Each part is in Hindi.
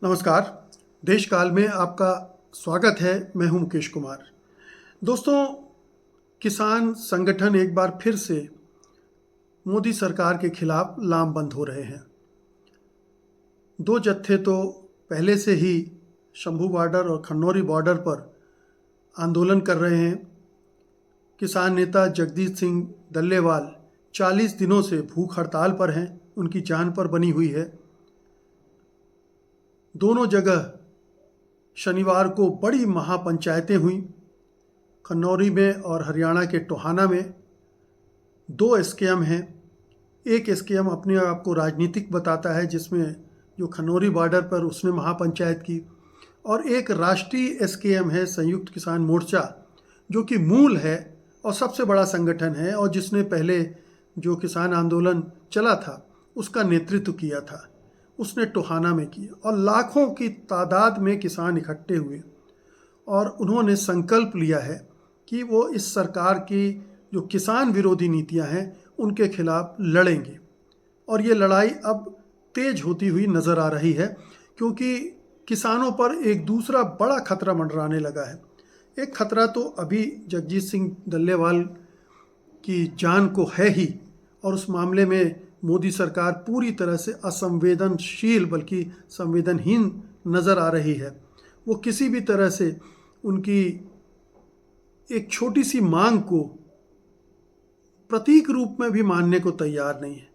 नमस्कार। देशकाल में आपका स्वागत है। मैं हूं मुकेश कुमार। दोस्तों, किसान संगठन एक बार फिर से मोदी सरकार के खिलाफ लामबंद हो रहे हैं। दो जत्थे तो पहले से ही शंभू बॉर्डर और खन्नौरी बॉर्डर पर आंदोलन कर रहे हैं। किसान नेता जगजीत सिंह डल्लेवाल 40 दिनों से भूख हड़ताल पर हैं, उनकी जान पर बनी हुई है। दोनों जगह शनिवार को बड़ी महापंचायतें हुई। खन्नौरी में और हरियाणा के टोहाना में दो एसकेएम हैं। एक एसकेएम अपने आप को राजनीतिक बताता है, जिसमें जो खन्नौरी बॉर्डर पर उसने महापंचायत की, और एक राष्ट्रीय एसकेएम है, संयुक्त किसान मोर्चा, जो कि मूल है और सबसे बड़ा संगठन है और जिसने पहले जो किसान आंदोलन चला था उसका नेतृत्व किया था। उसने टोहाना में किया और लाखों की तादाद में किसान इकट्ठे हुए और उन्होंने संकल्प लिया है कि वो इस सरकार की जो किसान विरोधी नीतियां हैं उनके खिलाफ लड़ेंगे। और ये लड़ाई अब तेज होती हुई नज़र आ रही है, क्योंकि किसानों पर एक दूसरा बड़ा खतरा मंडराने लगा है। एक खतरा तो अभी जगजीत सिंह डल्लेवाल की जान को है ही, और उस मामले में मोदी सरकार पूरी तरह से असंवेदनशील बल्कि संवेदनहीन नज़र आ रही है। वो किसी भी तरह से उनकी एक छोटी सी मांग को प्रतीक रूप में भी मानने को तैयार नहीं है।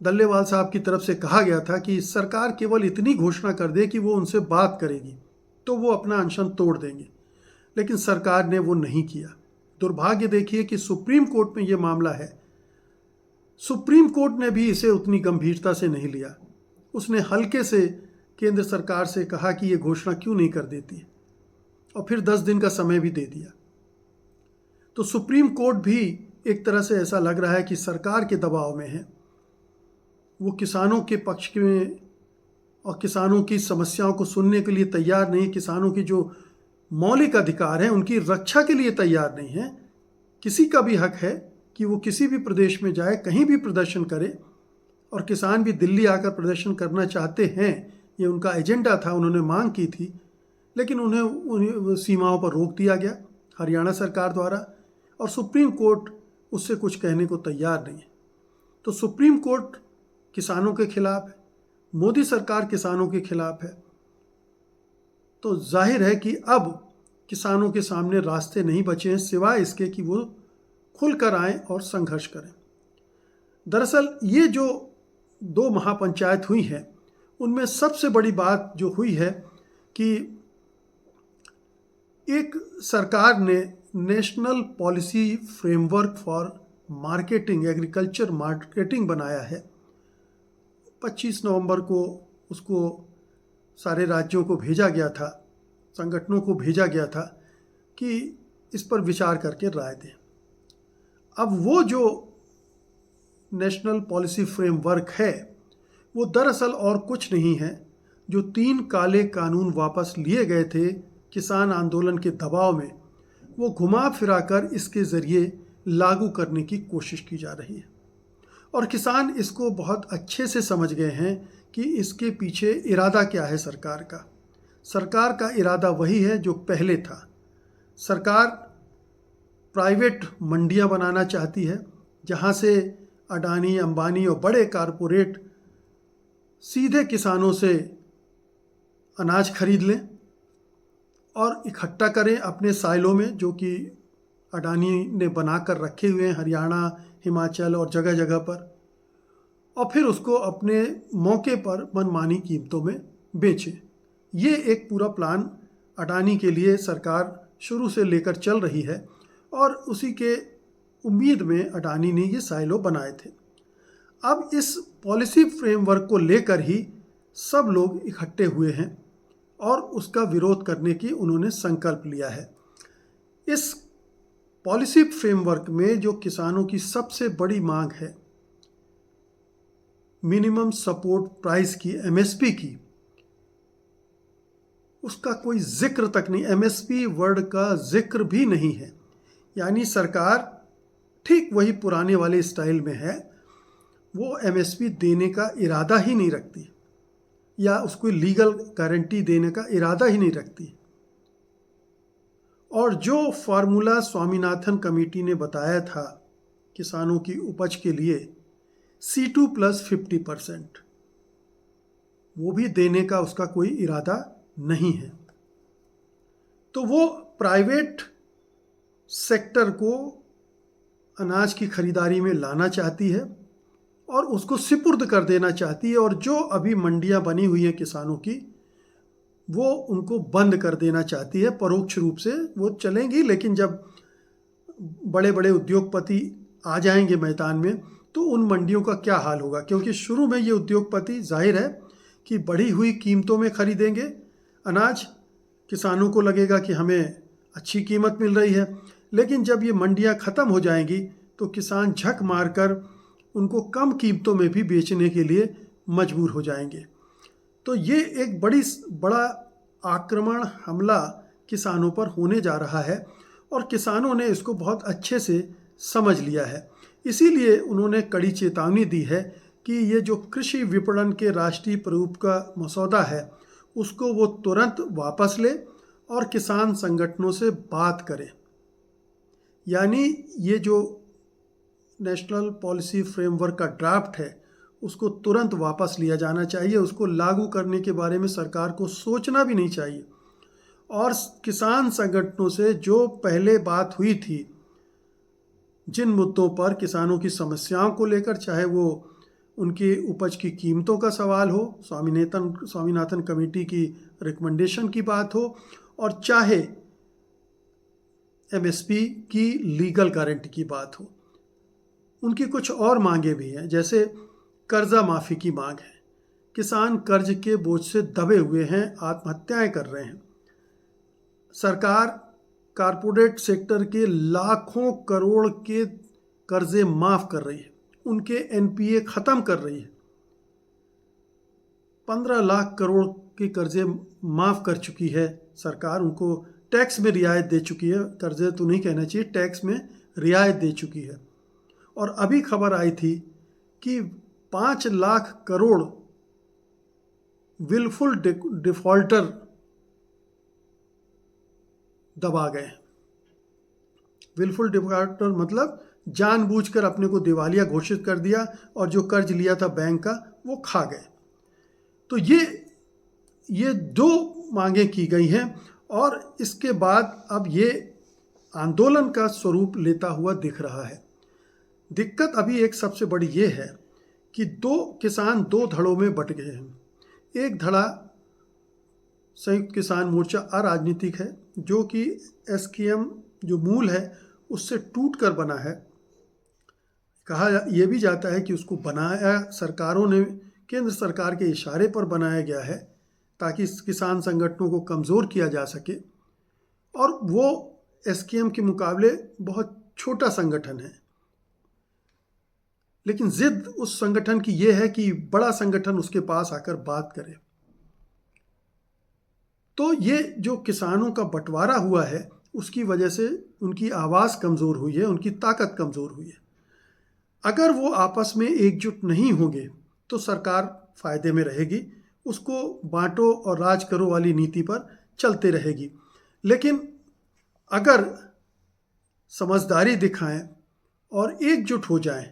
डल्लेवाल साहब की तरफ से कहा गया था कि सरकार केवल इतनी घोषणा कर दे कि वो उनसे बात करेगी तो वो अपना अनशन तोड़ देंगे, लेकिन सरकार ने वो नहीं किया। दुर्भाग्य देखिए कि सुप्रीम कोर्ट में ये मामला है। सुप्रीम कोर्ट ने भी इसे उतनी गंभीरता से नहीं लिया। उसने हल्के से केंद्र सरकार से कहा कि ये घोषणा क्यों नहीं कर देती, और फिर 10 दिन का समय भी दे दिया। तो सुप्रीम कोर्ट भी एक तरह से ऐसा लग रहा है कि सरकार के दबाव में है। वो किसानों के पक्ष में और किसानों की समस्याओं को सुनने के लिए तैयार नहीं। किसानों की जो मौलिक अधिकार हैं उनकी रक्षा के लिए तैयार नहीं है। किसी का भी हक है कि वो किसी भी प्रदेश में जाए, कहीं भी प्रदर्शन करे, और किसान भी दिल्ली आकर प्रदर्शन करना चाहते हैं। ये उनका एजेंडा था, उन्होंने मांग की थी, लेकिन उन्हें सीमाओं पर रोक दिया गया हरियाणा सरकार द्वारा, और सुप्रीम कोर्ट उससे कुछ कहने को तैयार नहीं है। तो सुप्रीम कोर्ट किसानों के खिलाफ है, मोदी सरकार किसानों के खिलाफ है। तो जाहिर है कि अब किसानों के सामने रास्ते नहीं बचे हैं सिवाय इसके कि वो खुलकर आएं और संघर्ष करें। दरअसल ये जो दो महापंचायत हुई हैं उनमें सबसे बड़ी बात जो हुई है कि एक सरकार ने national policy framework for marketing, agriculture marketing बनाया है। 25 नवंबर को उसको सारे राज्यों को भेजा गया था, संगठनों को भेजा गया था कि इस पर विचार करके राय दें। अब वो जो नेशनल पॉलिसी फ्रेमवर्क है वो दरअसल और कुछ नहीं है। जो 3 काले कानून वापस लिए गए थे किसान आंदोलन के दबाव में, वो घुमा फिरा कर इसके ज़रिए लागू करने की कोशिश की जा रही है। और किसान इसको बहुत अच्छे से समझ गए हैं कि इसके पीछे इरादा क्या है सरकार का। सरकार का इरादा वही है जो पहले था। सरकार प्राइवेट मंडियां बनाना चाहती है, जहां से अडानी, अंबानी और बड़े कारपोरेट सीधे किसानों से अनाज खरीद लें और इकट्ठा करें अपने साइलों में, जो कि अडानी ने बनाकर रखे हुए हैं हरियाणा, हिमाचल और जगह जगह पर, और फिर उसको अपने मौके पर मनमानी कीमतों में बेचें। ये एक पूरा प्लान अडानी के लिए सरकार शुरू से लेकर चल रही है, और उसी के उम्मीद में अडानी ने ये साइलो बनाए थे। अब इस पॉलिसी फ्रेमवर्क को लेकर ही सब लोग इकट्ठे हुए हैं और उसका विरोध करने की उन्होंने संकल्प लिया है। इस पॉलिसी फ्रेमवर्क में जो किसानों की सबसे बड़ी मांग है, मिनिमम सपोर्ट प्राइस की, एमएसपी की, उसका कोई जिक्र तक नहीं। एमएसपी वर्ड का जिक्र भी नहीं है। यानी सरकार ठीक वही पुराने वाले स्टाइल में है, वो एमएसपी देने का इरादा ही नहीं रखती। या उसको लीगल गारंटी देने का इरादा ही नहीं रखती। और जो फार्मूला स्वामीनाथन कमेटी ने बताया था किसानों की उपज के लिए C2 + 50%, वो भी देने का उसका कोई इरादा नहीं है। तो वो प्राइवेट सेक्टर को अनाज की खरीदारी में लाना चाहती है और उसको सिपुर्द कर देना चाहती है, और जो अभी मंडियां बनी हुई हैं किसानों की, वो उनको बंद कर देना चाहती है। परोक्ष रूप से वो चलेंगी, लेकिन जब बड़े बड़े उद्योगपति आ जाएंगे मैदान में तो उन मंडियों का क्या हाल होगा, क्योंकि शुरू में ये उद्योगपति जाहिर है कि बढ़ी हुई कीमतों में खरीदेंगे अनाज। किसानों को लगेगा कि हमें अच्छी कीमत मिल रही है, लेकिन जब ये मंडियां ख़त्म हो जाएंगी तो किसान झक मारकर उनको कम कीमतों में भी बेचने के लिए मजबूर हो जाएंगे। तो ये एक बड़ा आक्रमण हमला किसानों पर होने जा रहा है, और किसानों ने इसको बहुत अच्छे से समझ लिया है। इसीलिए उन्होंने कड़ी चेतावनी दी है कि ये जो कृषि विपणन के राष्ट्रीय प्रारूप का मसौदा है उसको वो तुरंत वापस ले और किसान संगठनों से बात करें। यानी ये जो नेशनल पॉलिसी फ्रेमवर्क का ड्राफ्ट है उसको तुरंत वापस लिया जाना चाहिए। उसको लागू करने के बारे में सरकार को सोचना भी नहीं चाहिए। और किसान संगठनों से जो पहले बात हुई थी, जिन मुद्दों पर किसानों की समस्याओं को लेकर, चाहे वो उनकी उपज की कीमतों का सवाल हो, स्वामीनाथन कमेटी की रिकमेंडेशन की बात हो, और चाहे MSP की लीगल गारंटी की बात हो, उनकी कुछ और मांगे भी हैं। जैसे कर्जा माफ़ी की मांग है। किसान कर्ज के बोझ से दबे हुए हैं, आत्महत्याएं कर रहे हैं। सरकार कारपोरेट सेक्टर के लाखों करोड़ के कर्जे माफ़ कर रही है, उनके NPA ख़त्म कर रही है। 15 लाख करोड़ के कर्जे माफ़ कर चुकी है सरकार, उनको टैक्स में रियायत दे चुकी है। कर्जे तो नहीं कहना चाहिए, टैक्स में रियायत दे चुकी है। और अभी खबर आई थी कि 5 लाख करोड़ विलफुल डिफॉल्टर दबा गए। विलफुल डिफॉल्टर मतलब जानबूझकर अपने को दिवालिया घोषित कर दिया और जो कर्ज लिया था बैंक का वो खा गए। तो ये 2 मांगे की गई हैं, और इसके बाद अब ये आंदोलन का स्वरूप लेता हुआ दिख रहा है। दिक्कत अभी एक सबसे बड़ी ये है कि किसान 2 धड़ों में बट गए हैं। एक धड़ा संयुक्त किसान मोर्चा अराजनीतिक है, जो कि SKM जो मूल है उससे टूट कर बना है। कहा यह भी जाता है कि उसको बनाया सरकारों ने, केंद्र सरकार के इशारे पर बनाया गया है ताकि किसान संगठनों को कमज़ोर किया जा सके। और वो SKM के मुकाबले बहुत छोटा संगठन है, लेकिन जिद उस संगठन की ये है कि बड़ा संगठन उसके पास आकर बात करे। तो ये जो किसानों का बंटवारा हुआ है उसकी वजह से उनकी आवाज़ कमज़ोर हुई है, उनकी ताकत कमज़ोर हुई है। अगर वो आपस में एकजुट नहीं होंगे तो सरकार फ़ायदे में रहेगी, उसको बांटो और राज करो वाली नीति पर चलते रहेगी। लेकिन अगर समझदारी दिखाएं और एकजुट हो जाएं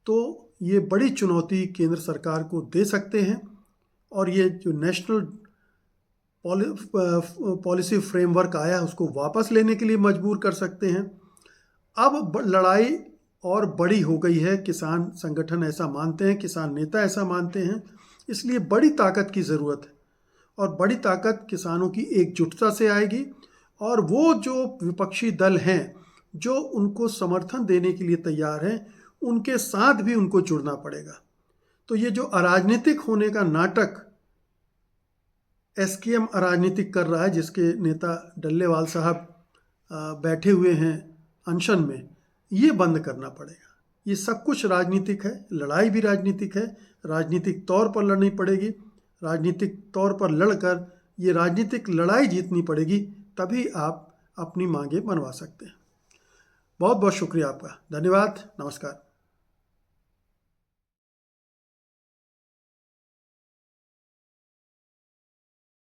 तो ये बड़ी चुनौती केंद्र सरकार को दे सकते हैं, और ये जो नेशनल पॉलिसी फ्रेमवर्क आया है उसको वापस लेने के लिए मजबूर कर सकते हैं। अब लड़ाई और बड़ी हो गई है, किसान संगठन ऐसा मानते हैं, किसान नेता ऐसा मानते हैं। इसलिए बड़ी ताकत की ज़रूरत है, और बड़ी ताकत किसानों की एकजुटता से आएगी। और वो जो विपक्षी दल हैं जो उनको समर्थन देने के लिए तैयार हैं, उनके साथ भी उनको जुड़ना पड़ेगा। तो ये जो अराजनीतिक होने का नाटक SKM अराजनीतिक कर रहा है, जिसके नेता डल्लेवाल साहब बैठे हुए हैं अनशन में, ये बंद करना पड़ेगा। ये सब कुछ राजनीतिक है, लड़ाई भी राजनीतिक है, राजनीतिक तौर पर लड़नी पड़ेगी। राजनीतिक तौर पर लड़कर ये राजनीतिक लड़ाई जीतनी पड़ेगी, तभी आप अपनी मांगें मनवा सकते हैं। बहुत बहुत शुक्रिया आपका, धन्यवाद, नमस्कार।